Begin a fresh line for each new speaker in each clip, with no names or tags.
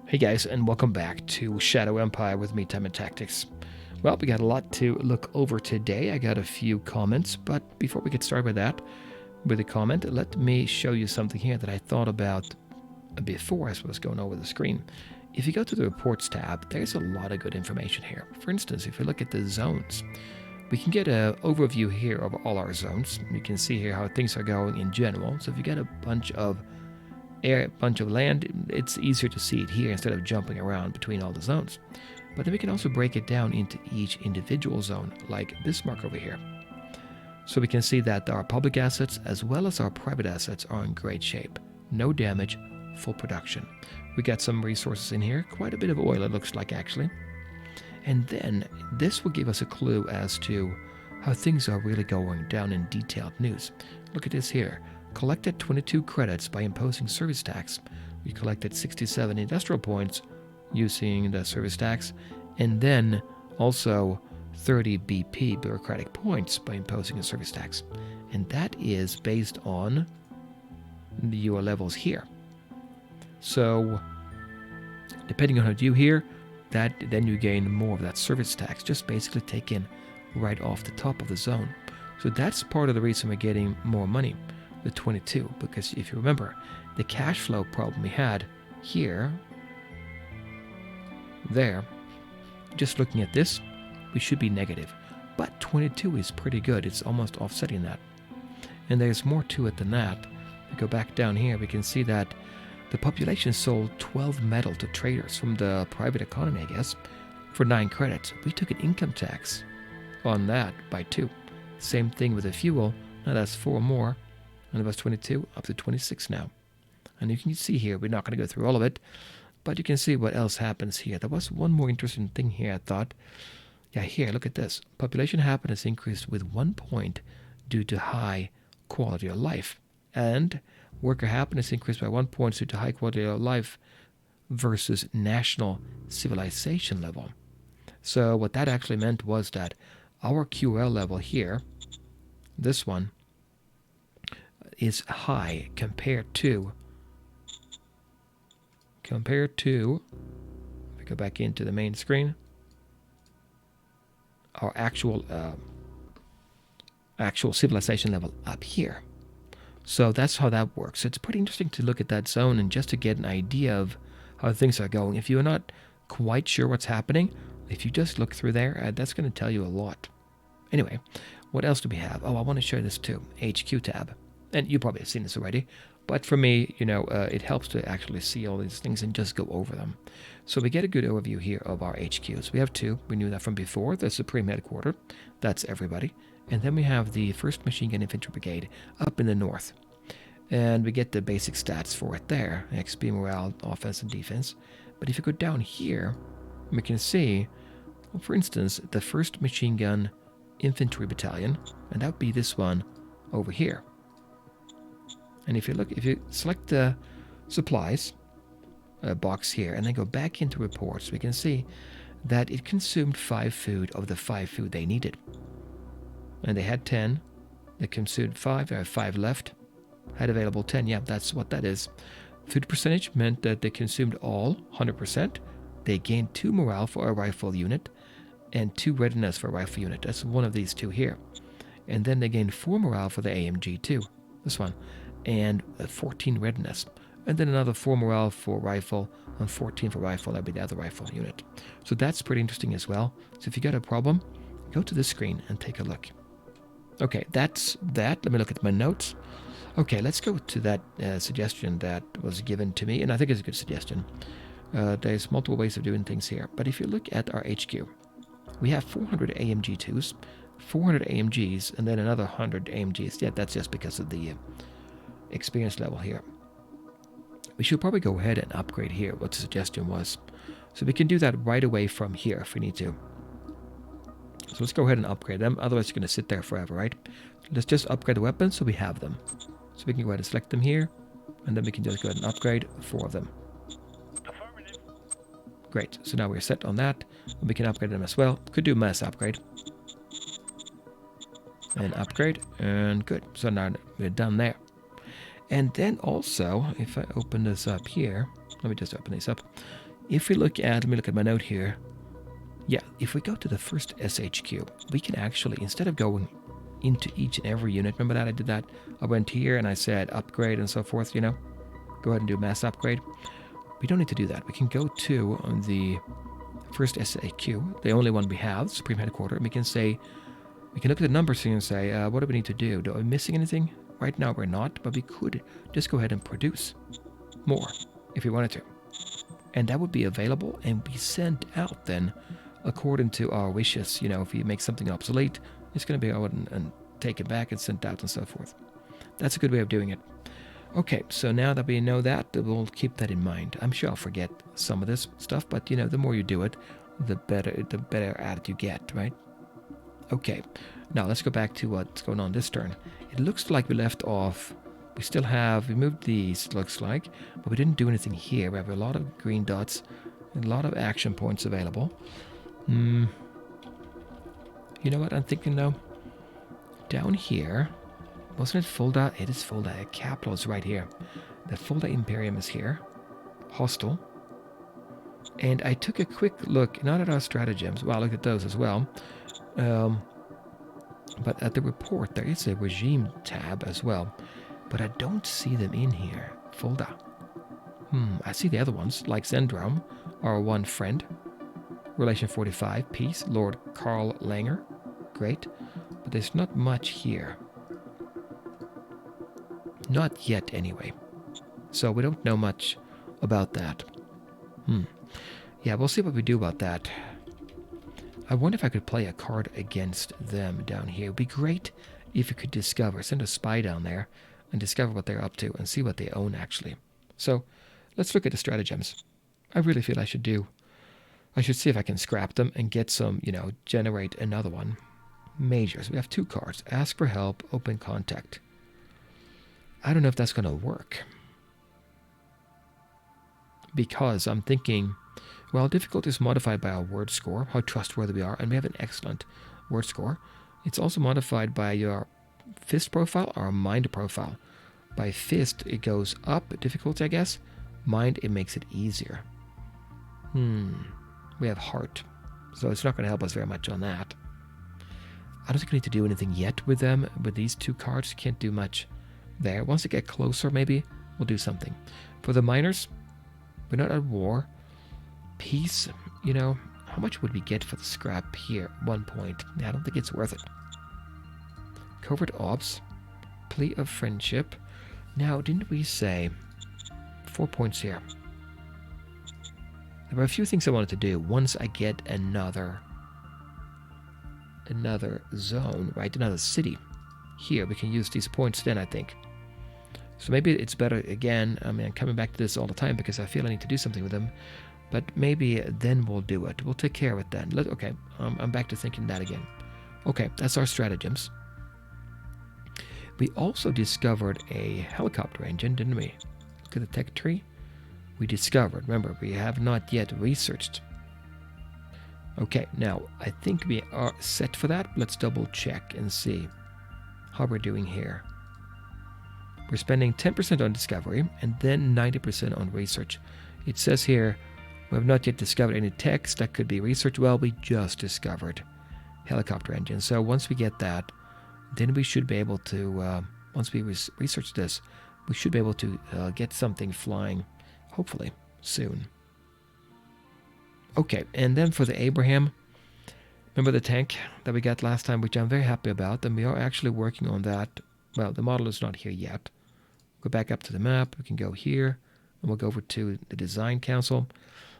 Hey guys, and welcome back to Shadow Empire with me, Time and Tactics. Well, we got a lot to look over today. I got a few comments, but before we get started with that, with a comment, let me show you something here that I thought about before as I was going over the screen. If you go to the Reports tab, there's a lot of good information here. For instance, if you look at the zones, we can get an overview here of all our zones. You can see here how things are going in general. So if you get a bunch of land, it's easier to see it here instead of jumping around between all the zones. But then we can also break it down into each individual zone, like this mark over here. So we can see that our public assets as well as our private assets are in great shape. No damage, full production. We got some resources in here, quite a bit of oil it looks like actually. And then this will give us a clue as to how things are really going down in detailed news. Look at this here. Collected 22 credits by imposing service tax. We collected 67 industrial points using the service tax, and then also 30 BP bureaucratic points by imposing a service tax. And that is based on your levels here. So depending on how you do here, then you gain more of that service tax, just basically taken right off the top of the zone. So that's part of the reason we're getting more money. The 22, because if you remember the cash flow problem we had here, just looking at this, we should be negative, but 22 is pretty good. It's almost offsetting that, and there's more to it than that. If we go back down here, we can see that the population sold 12 metal to traders from the private economy, I guess, for 9 credits. We took an income tax on that by 2. Same thing with the fuel. Now that's 4 more. And it was 22 up to 26 now. And you can see here, we're not going to go through all of it, but you can see what else happens here. There was one more interesting thing here, I thought. Yeah, here, look at this. Population happiness increased with 1 point due to high quality of life. And worker happiness increased by 1 point due to high quality of life versus national civilization level. So what that actually meant was that our QL level here, this one, is high compared to, if we go back into the main screen, our actual civilization level up here. So that's how that works. It's pretty interesting to look at that zone and just to get an idea of how things are going. If you're not quite sure what's happening, if you just look through there, that's going to tell you a lot. Anyway, what else do we have? Oh, I want to show this too. HQ tab. And you probably have seen this already, but for me, it helps to actually see all these things and just go over them. So we get a good overview here of our HQs. We have 2. We knew that from before. The Supreme Headquarters. That's everybody. And then we have the 1st Machine Gun Infantry Brigade up in the north. And we get the basic stats for it there. XP, morale, offense, and defense. But if you go down here, we can see, well, for instance, the 1st Machine Gun Infantry Battalion. And that would be this one over here. And if you select the supplies box here and then go back into reports, we can see that it consumed 5 food of the 5 food they needed. And they had 10. They consumed 5. There are 5 left. Had available 10. Yeah, that's what that is. Food percentage meant that they consumed all 100%. They gained 2 morale for a rifle unit and 2 readiness for a rifle unit. That's one of these 2 here. And then they gained 4 morale for the AMG too. This one. And 14 readiness, and then another 4 morale for rifle and 14 for rifle. That'd be the other rifle unit. So that's pretty interesting as well. So if you got a problem, go to this screen and take a look. Okay, that's that. Let me look at my notes. Okay, let's go to that suggestion that was given to me, and I think it's a good suggestion. There's multiple ways of doing things here, but if you look at our HQ, we have 400 AMG2s, 400 AMGs, and then another 100 AMGs. Yeah, that's just because of the experience level here. We should probably go ahead and upgrade here, what the suggestion was. So we can do that right away from here if we need to. So let's go ahead and upgrade them, otherwise you're going to sit there forever, right? Let's just upgrade the weapons so we have them. So we can go ahead and select them here, and then we can just go ahead and upgrade 4 of them. Great, so now we're set on that. We can upgrade them as well. Could do mass upgrade. And upgrade, and good. So now we're done there. And then also, if I open this up here, let me just open these up. If we look at, let me look at my note here. Yeah, if we go to the first SHQ, we can actually, instead of going into each and every unit, remember that I did that? I went here and I said upgrade and so forth, you know? Go ahead and do mass upgrade. We don't need to do that. We can go to the first SHQ, the only one we have, Supreme Headquarters, and we can say, we can look at the numbers here and say, what do we need to do? Are we missing anything? Right now we're not, but we could just go ahead and produce more if we wanted to. And that would be available and be sent out then according to our wishes. You know, if you make something obsolete, it's going to be out and taken back and sent out and so forth. That's a good way of doing it. Okay, so now that we know that, we'll keep that in mind. I'm sure I'll forget some of this stuff, but you know, the more you do it, the better at it you get, right? Okay, now let's go back to what's going on this turn. It looks like we left off. We moved these, looks like, but we didn't do anything here. We have a lot of green dots, and a lot of action points available. You know what I'm thinking though? Down here, wasn't it Fulda? It is Fulda. Capital is right here. The Fulda Imperium is here. Hostile. And I took a quick look, not at our stratagems. Well, I looked at those as well. But at the report, there is a regime tab as well. But I don't see them in here. Fulda. I see the other ones, like Zendrome, our one friend. Relation 45, peace. Lord Karl Langer. Great. But there's not much here. Not yet, anyway. So we don't know much about that. Yeah, we'll see what we do about that. I wonder if I could play a card against them down here. It would be great if you could discover, send a spy down there and discover what they're up to and see what they own, actually. So let's look at the stratagems. I really feel I should see if I can scrap them and get some, you know, generate another one. Majors. We have 2 cards. Ask for help, open contact. I don't know if that's going to work. Because I'm thinking, well, difficulty is modified by our word score, how trustworthy we are, and we have an excellent word score. It's also modified by your fist profile or mind profile. By fist, it goes up, difficulty, I guess. Mind, it makes it easier. We have heart, so it's not going to help us very much on that. I don't think we need to do anything yet with them. With these 2 cards, can't do much there. Once they get closer, maybe we'll do something. For the miners, we're not at war. Peace, you know, how much would we get for the scrap here? 1 point. I don't think it's worth it. Covert ops, plea of friendship. Now, didn't we say 4 points here? There were a few things I wanted to do once I get another zone, right? Another city. Here, we can use these points then, I think. So maybe it's better, again, I mean, I'm coming back to this all the time because I feel I need to do something with them. But maybe then we'll do it. We'll take care of it then. Okay, I'm back to thinking that again. Okay, that's our stratagems. We also discovered a helicopter engine, didn't we? Look at the tech tree. We discovered. Remember, we have not yet researched. Okay, now, I think we are set for that. Let's double check and see how we're doing here. We're spending 10% on discovery and then 90% on research. It says here, we have not yet discovered any text that could be researched. Well, we just discovered helicopter engine. So once we get that, then we should be able to, once we research this, we should be able to get something flying, hopefully, soon. Okay, and then for the Abraham, remember the tank that we got last time, which I'm very happy about, and we are actually working on that. Well, the model is not here yet. Go back up to the map. We can go here, and we'll go over to the Design Council.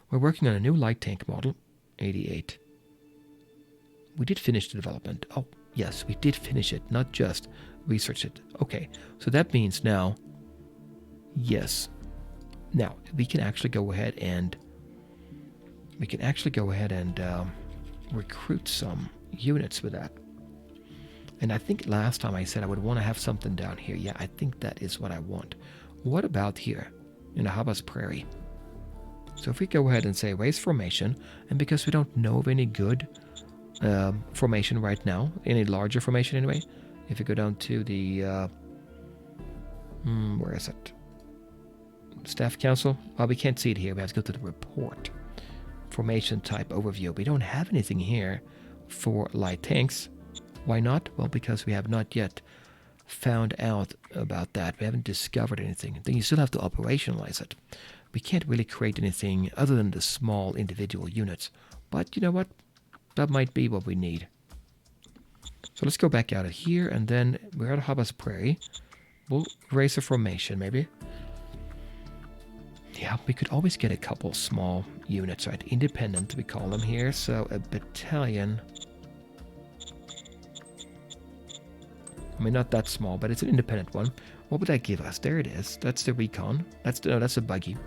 We're working on a new light tank model, 88. We did finish the development. Oh, yes, we did finish it, not just research it. Okay, so that means now, yes. Now, we can actually go ahead and recruit some units with that. And I think last time I said I would want to have something down here. Yeah, I think that is what I want. What about here in the Habas Prairie? So if we go ahead and say raise formation, and because we don't know of any good formation right now, any larger formation anyway, if we go down to the, where is it? Staff Council? Well, we can't see it here. We have to go to the report. formation type overview. We don't have anything here for light tanks. Why not? Well, because we have not yet found out about that. We haven't discovered anything. Then you still have to operationalize it. We can't really create anything other than the small individual units. But you know what? That might be what we need. So let's go back out of here, and then we're at Habas Prairie. We'll raise a formation, maybe. Yeah, we could always get a couple small units, right? Independent, we call them here. So a battalion. I mean, not that small, but it's an independent one. What would that give us? There it is. That's the recon. That's the buggy.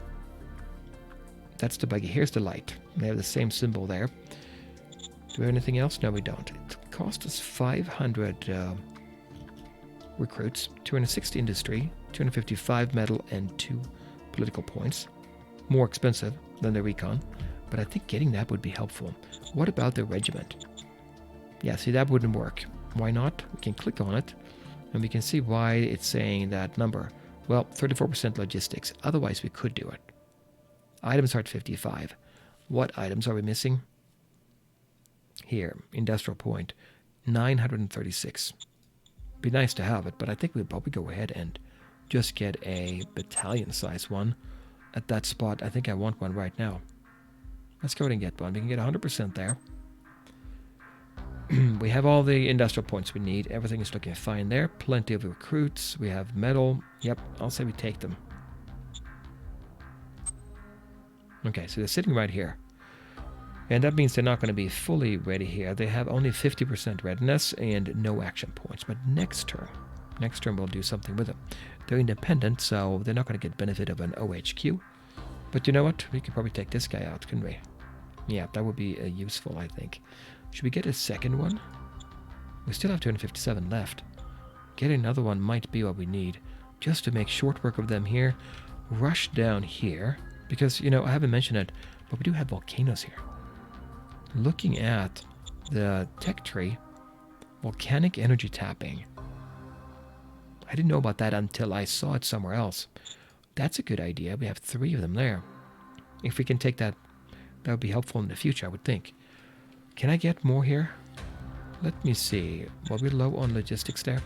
That's the buggy. Here's the light. They have the same symbol there. Do we have anything else? No, we don't. It cost us 500 recruits, 260 industry, 255 metal, and 2 political points. More expensive than the recon, but I think getting that would be helpful. What about the regiment? Yeah, see, that wouldn't work. Why not? We can click on it, and we can see why it's saying that number. Well, 34% logistics. Otherwise, we could do it. Items are at 55. What items are we missing? Here, industrial point, 936. Be nice to have it, but I think we'd probably go ahead and just get a battalion size one at that spot. I think I want one right now. Let's go ahead and get one. We can get 100% there. We have all the industrial points we need. Everything is looking fine there. Plenty of recruits. We have metal. Yep, I'll say we take them. Okay, so they're sitting right here. And that means they're not going to be fully ready here. They have only 50% readiness and no action points. But next turn we'll do something with them. They're independent, so they're not going to get benefit of an OHQ. But you know what? We could probably take this guy out, couldn't we? Yeah, that would be useful, I think. Should we get a second one? We still have 257 left. Getting another one might be what we need. Just to make short work of them here. Rush down here. Because, you know, I haven't mentioned it, but we do have volcanoes here. Looking at the tech tree, volcanic energy tapping. I didn't know about that until I saw it somewhere else. That's a good idea. We have 3 of them there. If we can take that, that would be helpful in the future, I would think. Can I get more here? Let me see. Were we low on logistics there?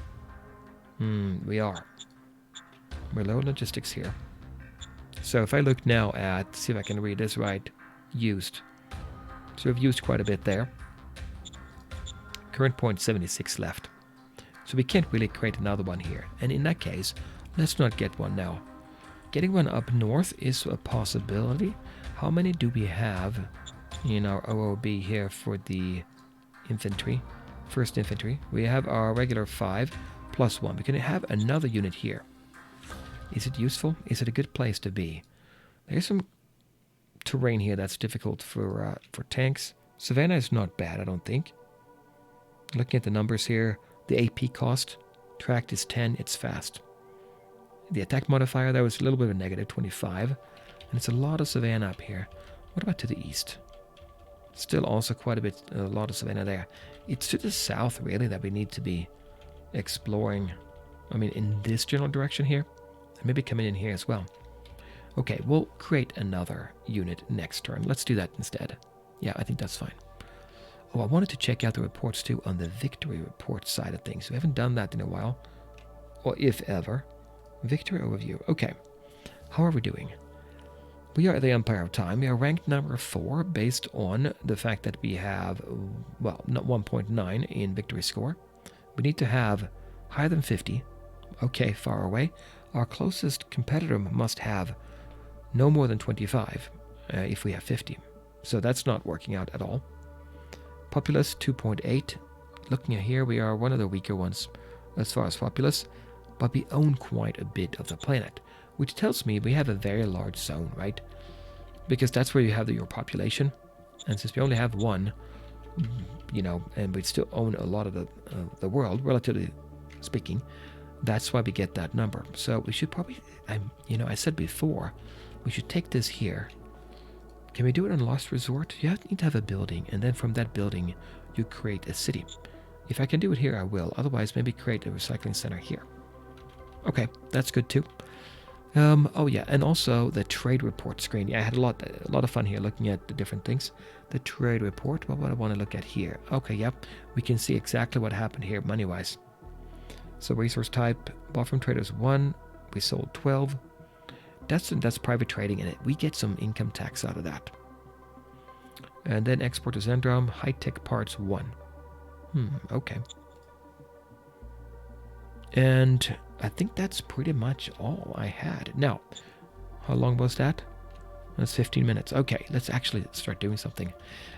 We are. We're low on logistics here. So if I look now at, see if I can read this right, used. So we've used quite a bit there. Current point 76 left. So we can't really create another one here. And in that case, let's not get one now. Getting one up north is a possibility. How many do we have in our OOB here for the infantry? First infantry. We have our regular 5 plus 1. We can have another unit here. Is it useful? Is it a good place to be? There's some terrain here that's difficult for tanks. Savannah is not bad, I don't think. Looking at the numbers here, the AP cost, tracked is 10, it's fast. The attack modifier, that was a little bit of a negative, 25. And it's a lot of Savannah up here. What about to the east? Still also quite a lot of Savannah there. It's to the south, really, that we need to be exploring. I mean, in this general direction here. And maybe coming in here as well. Okay, we'll create another unit next turn. Let's do that instead. Yeah, I think that's fine. Oh, I wanted to check out the reports too on the victory report side of things. We haven't done that in a while. Or if ever. Victory overview. Okay. How are we doing? We are the Empire of Time. We are ranked number 4 based on the fact that we have, well, not 1.9 in victory score. We need to have higher than 50. Okay, far away. Our closest competitor must have no more than 25 if we have 50. So that's not working out at all. Populace 2.8. Looking at here, we are one of the weaker ones as far as populace, but we own quite a bit of the planet, which tells me we have a very large zone, right? Because that's where you have your population, and since we only have one, you know, and we still own a lot of the world, relatively speaking, that's why we get that number. So we should probably, I said before, we should take this here. Can we do it on Lost Resort? You need to have a building, and then from that building, you create a city. If I can do it here, I will. Otherwise, maybe create a recycling center here. Okay, that's good too. Oh yeah, and also the trade report screen. Yeah, I had a lot of fun here looking at the different things. The trade report, what would I want to look at here? Okay, yep, we can see exactly what happened here money-wise. So resource type, bought from traders 1, we sold 12. That's private trading in it. We get some income tax out of that. And then export to Zendrum, high-tech parts 1. Okay. And I think that's pretty much all I had. Now, how long was that? That's 15 minutes. Okay, let's actually start doing something.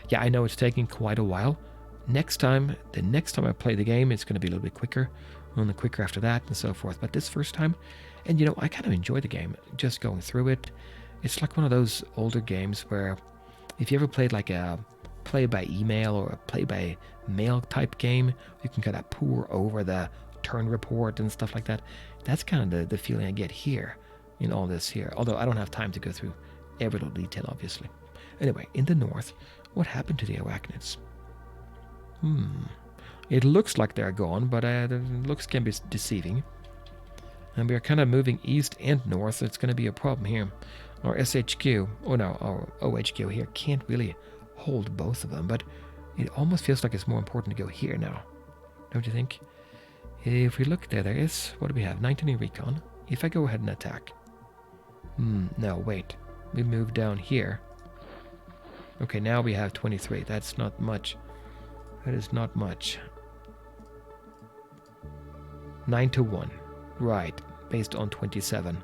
Yeah, I know it's taking quite a while. The next time I play the game, it's going to be a little bit quicker, and then quicker after that, and so forth. But this first time, and you know, I kind of enjoy the game, just going through it. It's like one of those older games where, if you ever played like a play by email or a play by mail type game, you can kind of pour over the turn report and stuff like that. That's kind of the feeling I get here in all this here. Although I don't have time to go through every little detail, obviously. Anyway, in the north, what happened to the arachnids? It looks like they're gone, but the looks can be deceiving. And we are kind of moving east and north. So it's going to be a problem here. Our SHQ, our OHQ here can't really hold both of them, but it almost feels like it's more important to go here now. Don't you think? If we look there is, what do we have? 19 in recon. If I go ahead and attack. No, wait. We move down here. Okay, now we have 23. That's not much. That is not much. 9 to 1. Right, based on 27.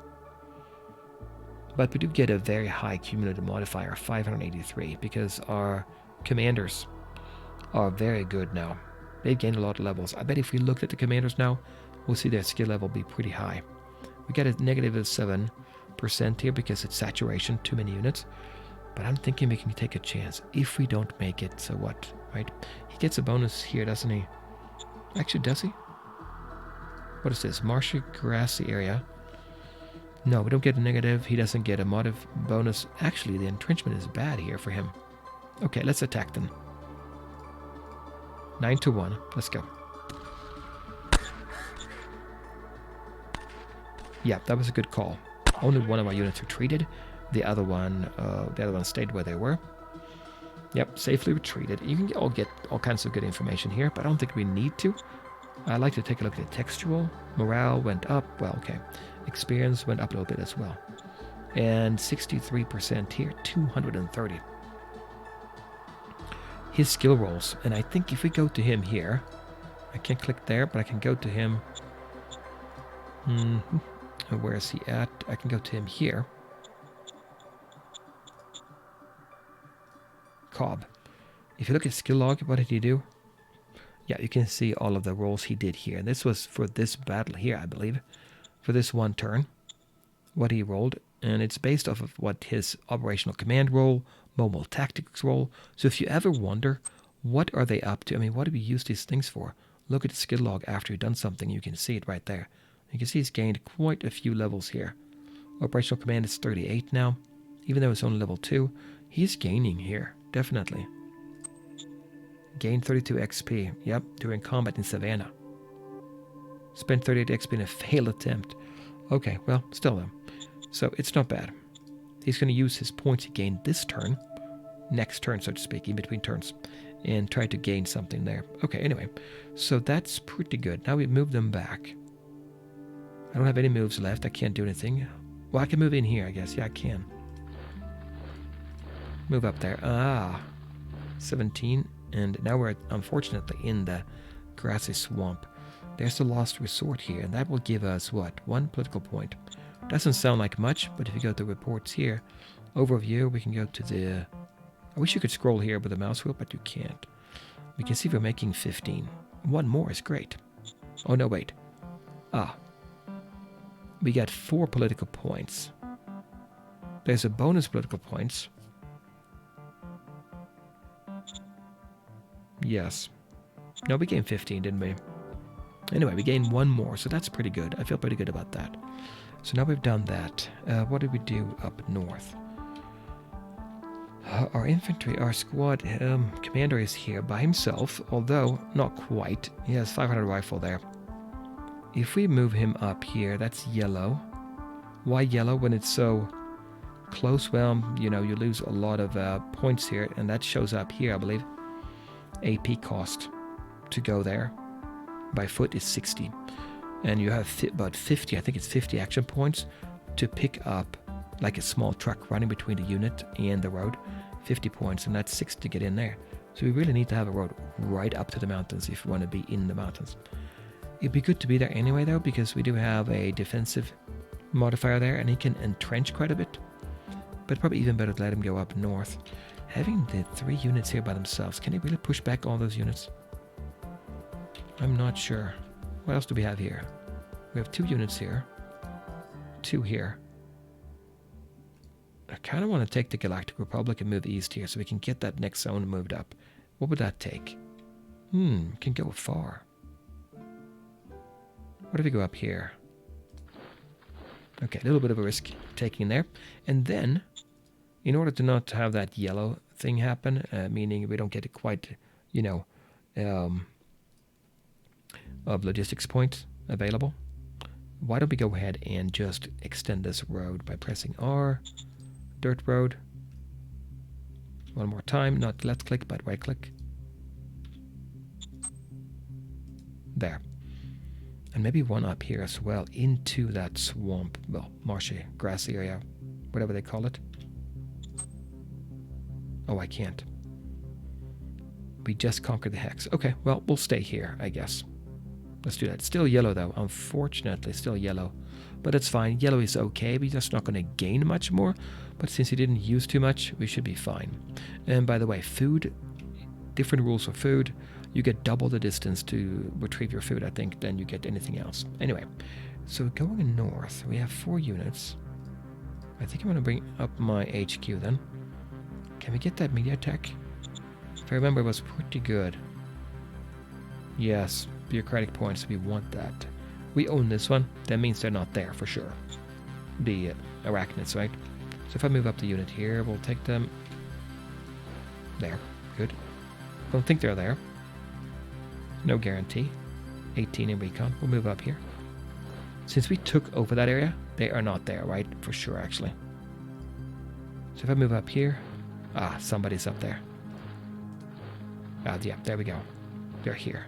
But we do get a very high cumulative modifier, 583, because our commanders are very good now. They've gained a lot of levels. I bet if we looked at the commanders now, we'll see their skill level be pretty high. We got a negative 7% here because it's saturation, too many units. But I'm thinking we can take a chance. If we don't make it, so what, right? He gets a bonus here, doesn't he? Actually, does he? What is this? Marshy, grassy area. No, we don't get a negative. He doesn't get a motive bonus. Actually, the entrenchment is bad here for him. Okay, let's attack them. 9 to 1. Let's go. Yeah, that was a good call. Only one of our units retreated. The other one stayed where they were. Yep, safely retreated. You can all get all kinds of good information here, but I don't think we need to. I like to take a look at the textual. Morale went up. Well, okay. Experience went up a little bit as well. And 63% here, 230. His skill rolls, and I think if we go to him here, I can't click there, but I can go to him. Where is he at? I can go to him here. Cobb. If you look at skill log, what did he do? Yeah, you can see all of the rolls he did here. And this was for this battle here, I believe. For this one turn, what he rolled. And it's based off of what his operational command roll, mobile tactics roll. So if you ever wonder, what are they up to? I mean, what do we use these things for? Look at the skill log after you've done something. You can see it right there. You can see he's gained quite a few levels here. Operational command is 38 now. Even though it's only level 2, he's gaining here. Definitely. Gained 32 XP. Yep, during combat in Savannah. Spent 38 XP in a failed attempt. Okay, well, still though. So it's not bad. He's going to use his points he gained this turn, next turn, so to speak, in between turns, and try to gain something there. Okay, anyway, so that's pretty good. Now we move them back. I don't have any moves left. I can't do anything. Well, I can move in here, I guess. Yeah, I can. Move up there. 17. And now we're, unfortunately, in the grassy swamp. There's the last resort here, and that will give us, what, 1 political point. Doesn't sound like much, but if you go to reports here, overview, we can go to the... I wish you could scroll here with the mouse wheel, but you can't. We can see we're making 15. 1 more is great. Oh, no, wait. We got 4 political points. There's a bonus political points. Yes. No, we gained 15, didn't we? Anyway, we gained 1 more, so that's pretty good. I feel pretty good about that. So now we've done that. What did we do up north? Our infantry, our squad commander is here by himself, although not quite. He has 500 rifle there. If we move him up here, that's yellow. Why yellow when it's so close? Well, you know, you lose a lot of points here, and that shows up here, I believe. AP cost to go there by foot is 60. And you have about 50, I think it's 50 action points to pick up like a small truck running between the unit and the road. 50 points, and that's 6 to get in there. So we really need to have a road right up to the mountains if we want to be in the mountains. It'd be good to be there anyway, though, because we do have a defensive modifier there, and he can entrench quite a bit. But probably even better to let him go up north. Having the 3 units here by themselves, can he really push back all those units? I'm not sure. What else do we have here? We have 2 units here. 2 here. I kind of want to take the Galactic Republic and move east here so we can get that next zone moved up. What would that take? Can go far. What if we go up here? Okay, a little bit of a risk taking there. And then, in order to not have that yellow thing happen, meaning we don't get it quite, you know, of logistics points available, why don't we go ahead and just extend this road by pressing R, dirt road. One more time, not left click, but right click. There. And maybe one up here as well, into that swamp, well, marshy, grassy area, whatever they call it. Oh, I can't. We just conquered the hex. Okay, well, we'll stay here, I guess. Let's do that. Still yellow, though. Unfortunately, still yellow. But it's fine. Yellow is okay. We're just not going to gain much more. But since he didn't use too much, we should be fine. And by the way, food, different rules for food. You get double the distance to retrieve your food, I think, than you get anything else. Anyway, so going north, we have 4 units. I think I'm going to bring up my HQ then. Can we get that media tech? If I remember, it was pretty good. Yes, bureaucratic points, we want that. We own this one, that means they're not there for sure. The arachnids, right? So if I move up the unit here, we'll take them there. Good. Don't think they're there. No guarantee. 18 in recon. We'll move up here. Since we took over that area, they are not there, right? For sure, actually. So if I move up here, somebody's up there. Yeah, there we go. They're here.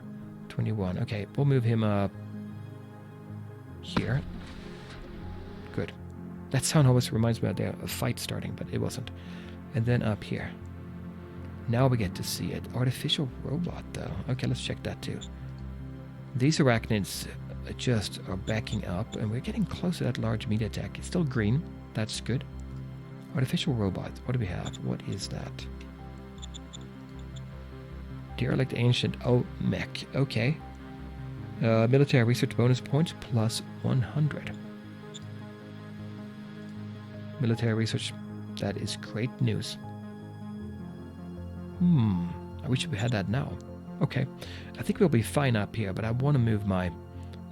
21. Okay, we'll move him up here. Good. That sound always reminds me of a fight starting, but it wasn't. And then up here. Now we get to see it. Artificial robot, though. Okay, let's check that too. These arachnids just are backing up, and we're getting close to that large meat attack. It's still green. That's good. Artificial robot. What do we have? What is that? Derelict Ancient. Oh, mech. Okay. Military research bonus points plus 100. Military research. That is great news. I wish we had that now. Okay. I think we'll be fine up here, but I want to move my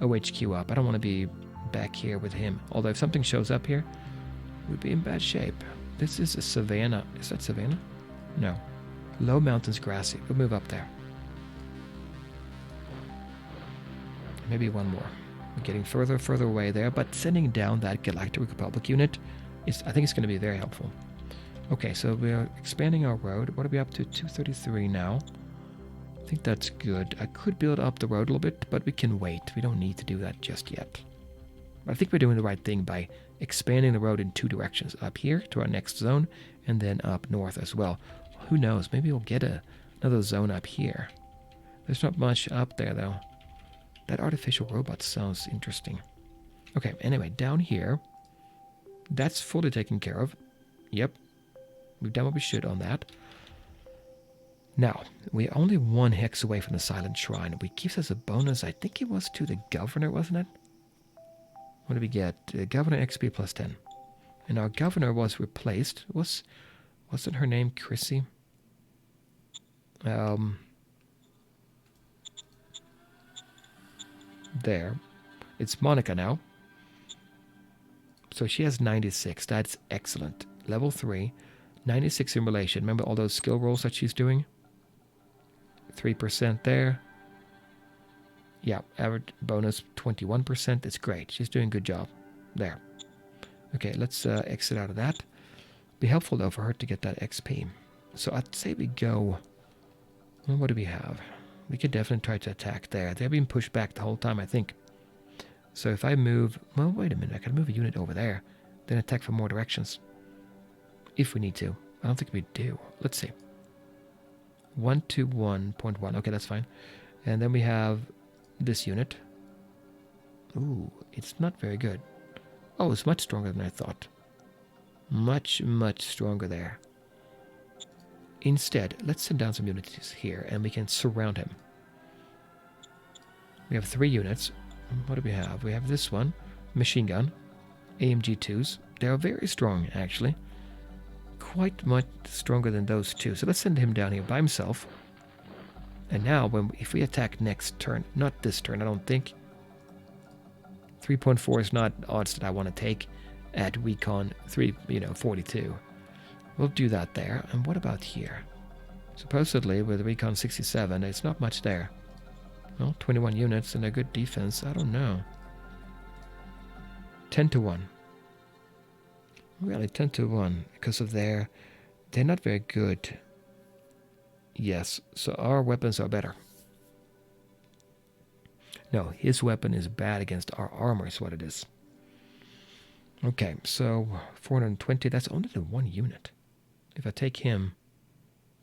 OHQ up. I don't want to be back here with him. Although if something shows up here, we'd be in bad shape. This is a savanna. Is that savanna? No. Low mountains grassy. We'll move up there. Maybe one more. We're getting further away there, but sending down that Galactic Republic unit I think it's going to be very helpful. Okay, so we're expanding our road. What are we up to? 233 now. I think that's good. I could build up the road a little bit, but we can wait. We don't need to do that just yet. But I think we're doing the right thing by expanding the road in 2 directions. Up here to our next zone, and then up north as well. Who knows? Maybe we'll get another zone up here. There's not much up there, though. That artificial robot sounds interesting. Okay, anyway, down here, that's fully taken care of. Yep. We've done what we should on that. Now, we're only 1 hex away from the Silent Shrine, which gives us a bonus. I think it was to the Governor, wasn't it? What did we get? Governor XP plus 10. And our Governor was replaced. Wasn't her name Chrissy? There. It's Monica now. So she has 96. That's excellent. Level 3. 96 in relation. Remember all those skill rolls that she's doing? 3% there. Yeah, average bonus 21%. It's great. She's doing a good job. There. Okay, let's exit out of that. Be helpful, though, for her to get that XP. So I'd say we go... Well, what do we have? We could definitely try to attack there. They're being pushed back the whole time, I think. So if I move... Well, wait a minute. I can move a unit over there. Then attack from more directions. If we need to. I don't think we do. Let's see. 121.1. Okay, that's fine. And then we have this unit. Ooh, it's not very good. Oh, it's much stronger than I thought. Much, much stronger there. Instead, let's send down some units here, and we can surround him. We have 3 units. What do we have? We have this one. Machine gun. AMG-2s. They are very strong, actually. Quite much stronger than those 2. So let's send him down here by himself. And now, if we attack next turn, not this turn, I don't think. 3.4 is not odds that I want to take at Recon 42. We'll do that there. And what about here? Supposedly, with Recon 67, it's not much there. Well, 21 units and a good defense. I don't know. 10-1. Really, 10-1 because of they're not very good. Yes, so our weapons are better. No, his weapon is bad against our armor is what it is. Okay, so 420, that's only the 1 unit. If I take him,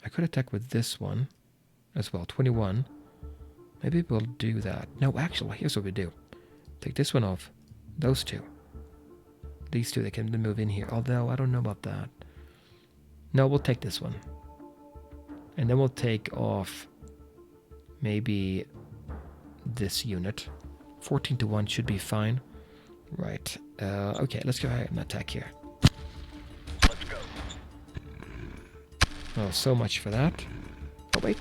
I could attack with this one as well, 21. Maybe we'll do that. No, actually, here's what we do. Take this one off, those 2. These 2, they can move in here, although I don't know about that. No, we'll take this one. And then we'll take off maybe this unit. 14-1 should be fine. Right. Okay, let's go ahead and attack here.
Let's go.
Oh, so much for that. Oh, wait.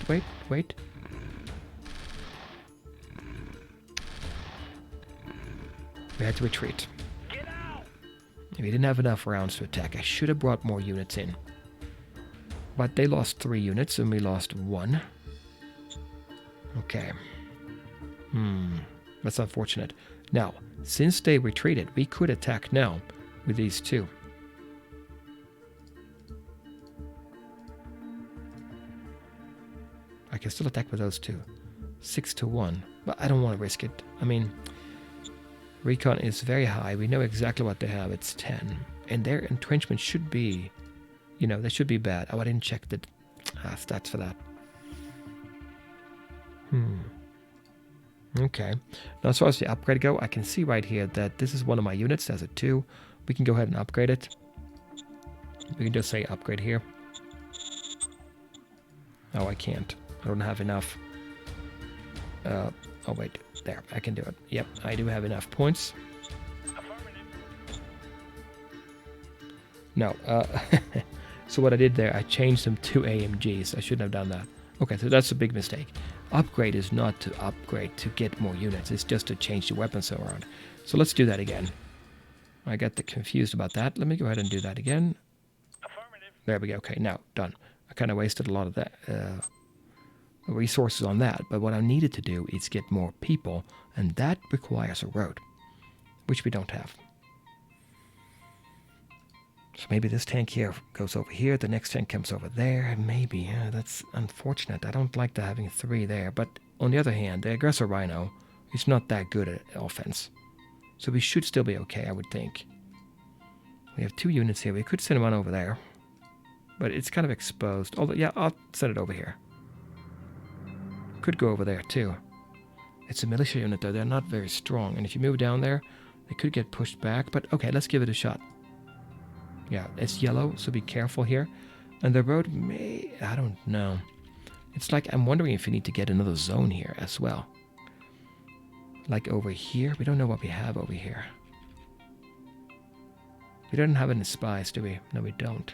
We had to retreat.
Get out!
We didn't have enough rounds to attack. I should have brought more units in. But they lost 3 units and we lost 1. Okay. That's unfortunate. Now, since they retreated, we could attack now with these 2. I can still attack with those 2. 6-1. But I don't want to risk it. I mean, Recon is very high. We know exactly what they have. It's 10. And their entrenchment should be... they should be bad. Oh, I didn't check the stats for that. Okay. Now, as far as the upgrade go, I can see right here that this is one of my units. That's a 2. We can go ahead and upgrade it. We can just say upgrade here. Oh, I can't. I don't have enough. Oh, wait. There. I can do it. Yep, I do have enough points. No. So what I did there, I changed them to AMGs. I shouldn't have done that. Okay, so that's a big mistake. Upgrade is not to upgrade to get more units. It's just to change the weapons around. So let's do that again. I got confused about that. Let me go ahead and do that again. There we go. Okay, now done. I kind of wasted a lot of that resources on that. But what I needed to do is get more people. And that requires a road, which we don't have. So maybe this tank here goes over here, the next tank comes over there, maybe. That's unfortunate. I don't like having 3 there. But on the other hand, the aggressor rhino is not that good at offense. So we should still be okay, I would think. We have 2 units here. We could send one over there. But it's kind of exposed. Although, yeah, I'll send it over here. Could go over there, too. It's a militia unit, though. They're not very strong. And if you move down there, they could get pushed back. But, okay, let's give it a shot. Yeah, it's yellow, so be careful here. And the road may... I don't know. It's like I'm wondering if we need to get another zone here as well. Like over here. We don't know what we have over here. We don't have any spies, do we? No, we don't.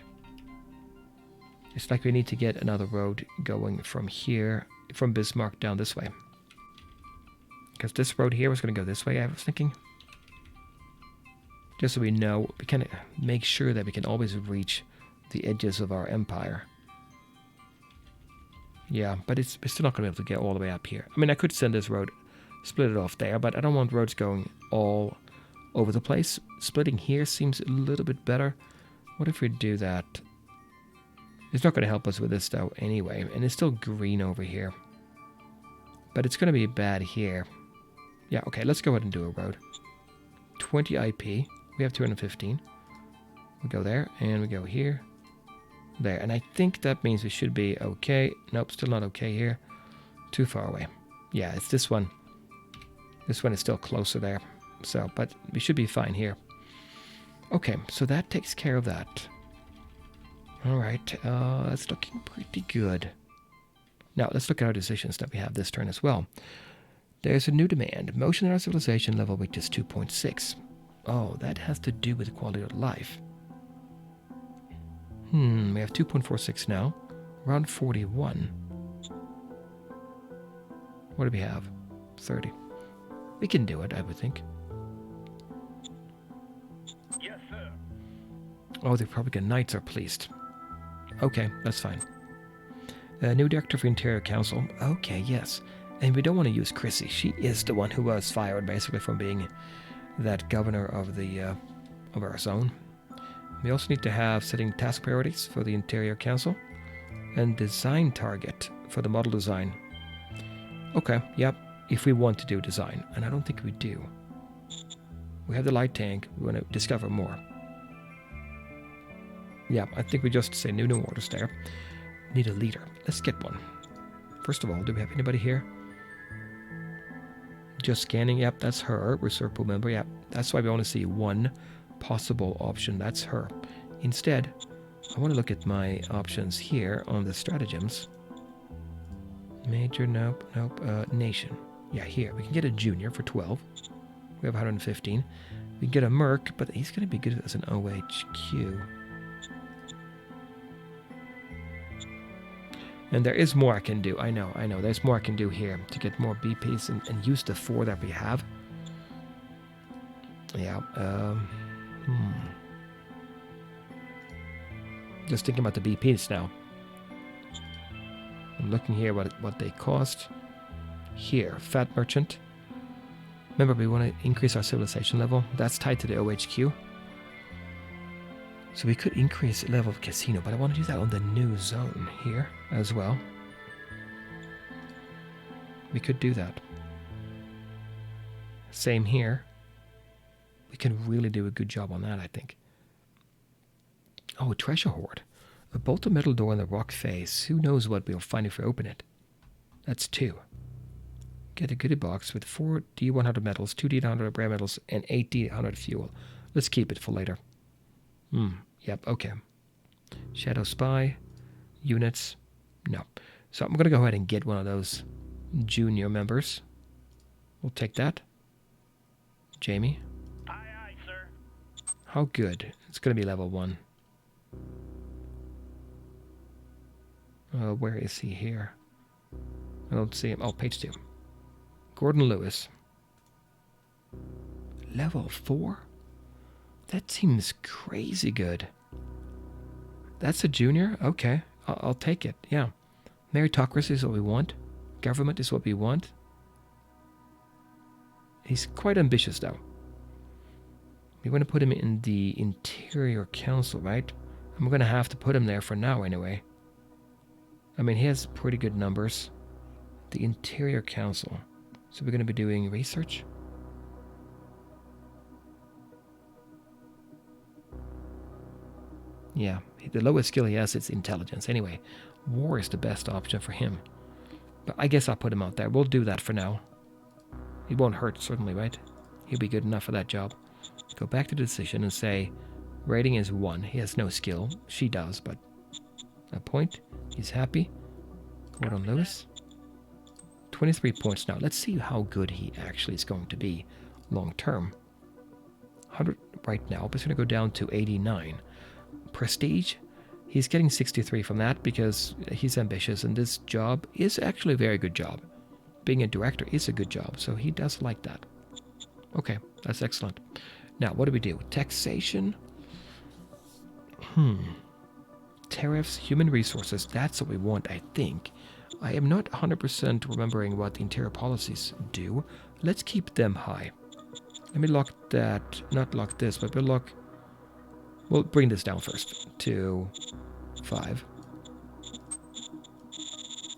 It's like we need to get another road going from here, from Bismarck down this way. Because this road here was going to go this way, I was thinking. Just so we know, we can make sure that we can always reach the edges of our empire. Yeah, but we're still not going to be able to get all the way up here. I mean, I could send this road, split it off there, but I don't want roads going all over the place. Splitting here seems a little bit better. What if we do that? It's not going to help us with this though anyway. And it's still green over here. But it's going to be bad here. Yeah, okay, let's go ahead and do a road. 20 IP. We have 215. We go there, and we go here. There, and I think that means we should be okay. Nope, still not okay here. Too far away. Yeah, it's this one. This one is still closer there. So, but we should be fine here. Okay, so that takes care of that. Alright, that's looking pretty good. Now, let's look at our decisions that we have this turn as well. There's a new demand. Motion in our civilization level, which is 2.6. Oh, that has to do with quality of life. We have 2.46 now. Around 41. What do we have? 30. We can do it, I would think.
Yes, sir.
Oh, the Republican Knights are pleased. Okay, that's fine. New Director for Interior Council. Okay, yes. And we don't want to use Chrissy. She is the one who was fired, basically, from being that governor of the of our zone. We also need to have setting task priorities for the Interior Council and design target for the model design. Okay, yep, if we want to do design, and I don't think we do. We have the light tank, we want to discover more. Yeah, I think we just say new orders there. Need a leader. Let's get one. First of all, do we have anybody here? Just scanning, yep, that's her. Reserve pool member, yep. That's why we want to see one possible option. That's her. Instead, I want to look at my options here on the stratagems. Major, nope. Nation. Yeah, here. We can get a junior for 12. We have 115. We can get a merc, but he's going to be good as an OHQ. And there is more I can do. I know. There's more I can do here to get more BPs and use the 4 that we have. Yeah. Just thinking about the BPs now. I'm looking here what they cost. Here, Fat Merchant. Remember, we want to increase our civilization level. That's tied to the OHQ. So we could increase the level of casino, but I want to do that on the new zone here as well. We could do that. Same here. We can really do a good job on that, I think. Oh, treasure hoard. A bolted metal door in the rock face. Who knows what we'll find if we open it. That's 2. Get a goodie box with 4 D100 metals, 2 D100 rare metals, and 8 D100 fuel. Let's keep it for later. Yep, okay. Shadow Spy. Units. No. So I'm going to go ahead and get one of those junior members. We'll take that. Jamie.
Aye, aye, sir.
How good. It's going to be level 1. Where is he here? I don't see him. Oh, page 2. Gordon Lewis. Level 4? That seems crazy good. That's a junior? Okay. I'll take it. Yeah. Meritocracy is what we want. Government is what we want. He's quite ambitious, though. We want to put him in the Interior Council, right? I'm going to have to put him there for now, anyway. I mean, he has pretty good numbers. The Interior Council. So we're going to be doing research. Yeah, the lowest skill he has is intelligence. Anyway, war is the best option for him. But I guess I'll put him out there. We'll do that for now. It won't hurt, certainly, right? He'll be good enough for that job. Go back to the decision and say, rating is 1. He has no skill. She does, but a point. He's happy. Gordon Lewis. 23 points now. Let's see how good he actually is going to be long term. 100 right now, but it's going to go down to 89. Prestige, he's getting 63 from that because he's ambitious, and this job is actually a very good job. Being a director is a good job, so he does like that. Okay, that's excellent. Now, what do we do? Taxation? Tariffs, human resources, that's what we want, I think. I am not 100% remembering what the interior policies do. Let's keep them high. Let me lock that, not lock this, but we'll bring this down first to 5.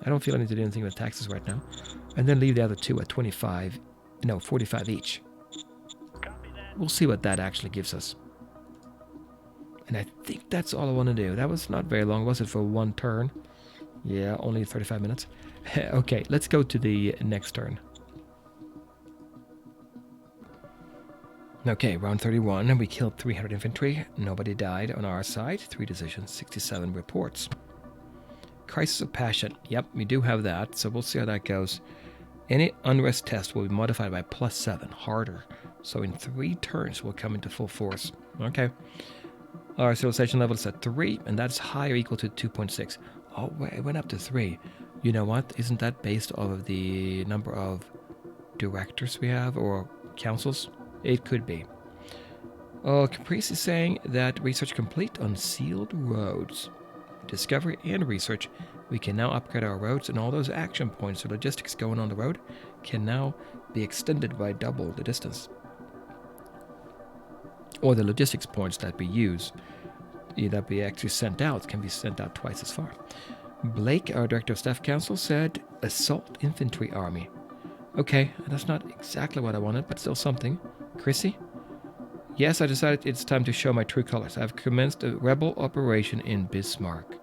I don't feel I need to do anything with taxes right now. And then leave the other two at 25, no, 45 each.
Copy that.
We'll see what that actually gives us. And I think that's all I want to do. That was not very long, was it, for one turn? Yeah, only 35 minutes. Okay, let's go to the next turn. Okay, round 31, and we killed 300 infantry. Nobody died on our side. 3 decisions, 67 reports. Crisis of Passion. Yep, we do have that, so we'll see how that goes. Any unrest test will be modified by +7, harder. So in 3 turns, we'll come into full force. Okay. Our civilization level is at 3, and that's high or equal to 2.6. Oh, it went up to 3. You know what? Isn't that based off of the number of directors we have, or councils? It could be. Oh, Caprice is saying that research complete on sealed roads. Discovery and research. We can now upgrade our roads, and all those action points or logistics going on the road can now be extended by double the distance. Or the logistics points that we use, that we actually sent out, can be sent out twice as far. Blake, our Director of Staff Council, said Assault Infantry Army. Okay, that's not exactly what I wanted, but still something. Chrissy? Yes, I decided it's time to show my true colors. I've commenced a rebel operation in Bismarck.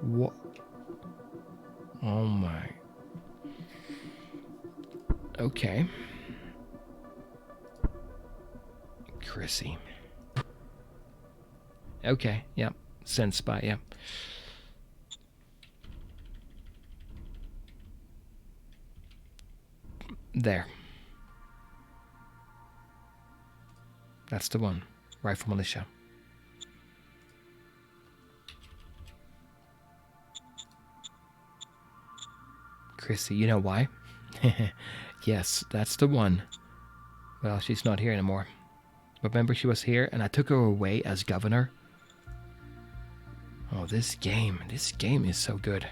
What? Oh my. Okay. Chrissy. Okay, yeah. Send spy, yeah. There. That's the one. Rifle militia. Chrissy, you know why? Yes, that's the one. Well, she's not here anymore. Remember she was here and I took her away as governor? Oh, this game is so good.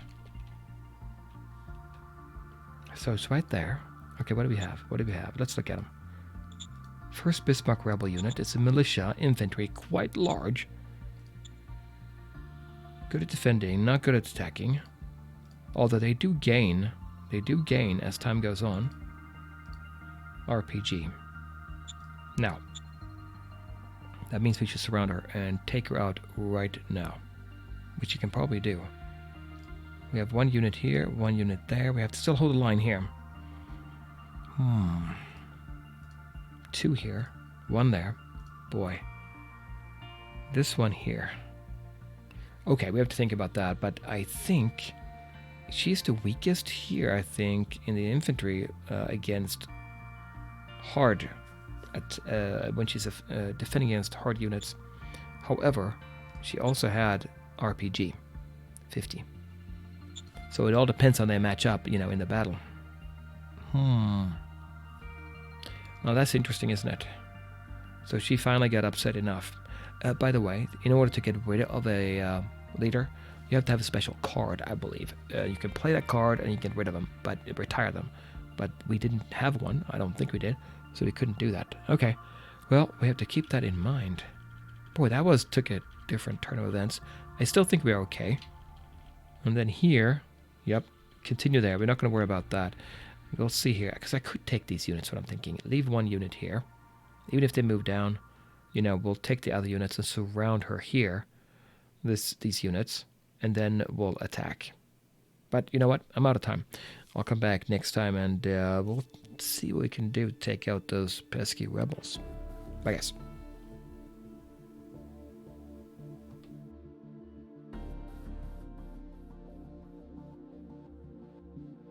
So it's right there. Okay, what do we have? What do we have? Let's look at them. First Bismarck rebel unit. It's a militia, infantry, quite large. Good at defending, not good at attacking. Although they do gain as time goes on. RPG. Now, that means we should surround her and take her out right now. Which you can probably do. We have 1 unit here, 1 unit there. We have to still hold the line here. 2 here, 1 there. Boy. This one here. Okay, we have to think about that, but I think she's the weakest here, I think, in the infantry against hard, when she's defending against hard units. However, she also had RPG 50. So it all depends how they match up, in the battle. Now that's interesting, isn't it? So she finally got upset enough. By the way, in order to get rid of a leader, you have to have a special card, I believe. You can play that card and you get rid of them, but retire them. But we didn't have one. I don't think we did. So we couldn't do that. Okay. Well, we have to keep that in mind. Boy, that took a different turn of events. I still think we are okay. And then here, yep, continue there. We're not going to worry about that. We'll see here, because I could take these units, what I'm thinking. Leave 1 unit here. Even if they move down, we'll take the other units and surround her here, these units, and then we'll attack. But you know what? I'm out of time. I'll come back next time, and we'll see what we can do to take out those pesky rebels. Bye, guys.